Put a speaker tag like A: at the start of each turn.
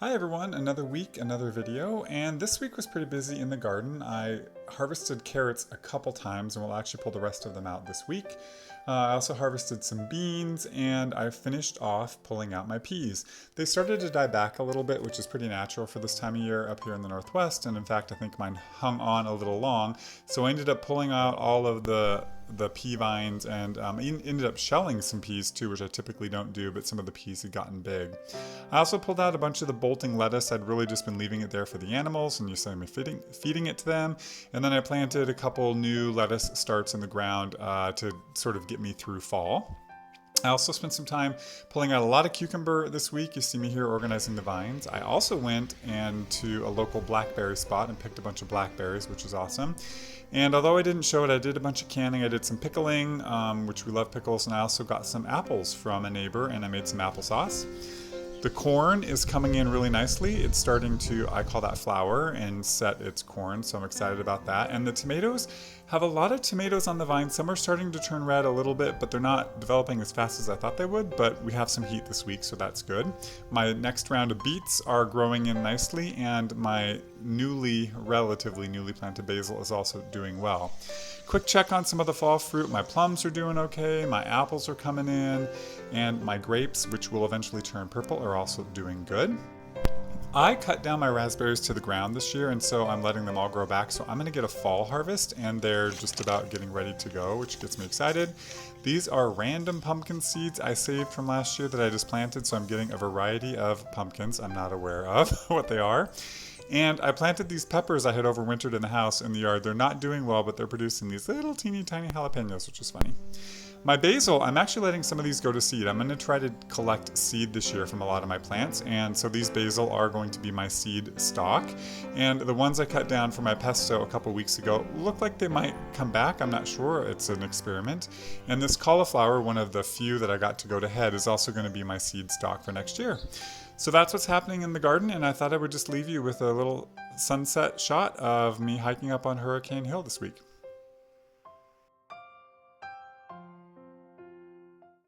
A: Hi everyone, another week, another video, and this week was pretty busy in the garden. I harvested carrots a couple times and we'll actually pull the rest of them out this week. I also harvested some beans and I finished off pulling out my peas. They started to die back a little bit, which is pretty natural for this time of year up here in the Northwest, and in fact I think mine hung on a little long, so I ended up pulling out all of the pea vines and ended up shelling some peas too, which I typically don't do, but some of the peas had gotten big. I also pulled out a bunch of the bolting lettuce. I'd really just been leaving it there for the animals and you saw me feeding it to them. And then I planted a couple new lettuce starts in the ground to sort of get me through fall. I also spent some time pulling out a lot of cucumber this week. You see me here organizing the vines. I also went to a local blackberry spot and picked a bunch of blackberries, which was awesome. And although I didn't show it, I did a bunch of canning. I did some pickling, which we love pickles, and I also got some apples from a neighbor and I made some applesauce. The corn is coming in really nicely. It's starting to, I call that flower, and set its corn, so I'm excited about that. And the tomatoes have a lot of tomatoes on the vine. Some are starting to turn red a little bit, but they're not developing as fast as I thought they would, but we have some heat this week, so that's good. My next round of beets are growing in nicely, and my relatively newly planted basil is also doing well. Quick check on some of the fall fruit. My plums are doing okay, my apples are coming in, and my grapes, which will eventually turn purple, are also doing good. I cut down my raspberries to the ground this year, and so I'm letting them all grow back. So I'm gonna get a fall harvest, and they're just about getting ready to go, which gets me excited. These are random pumpkin seeds I saved from last year that I just planted, so I'm getting a variety of pumpkins. I'm not aware of what they are. And I planted these peppers I had overwintered in the house in the yard. They're not doing well, but they're producing these little teeny tiny jalapenos, which is funny. My basil, I'm actually letting some of these go to seed. I'm going to try to collect seed this year from a lot of my plants, and so these basil are going to be my seed stock. And the ones I cut down for my pesto a couple weeks ago look like they might come back. I'm not sure. It's an experiment. And this cauliflower, one of the few that I got to go to head, is also going to be my seed stock for next year. So that's what's happening in the garden, and I thought I would just leave you with a little sunset shot of me hiking up on Hurricane Hill this week.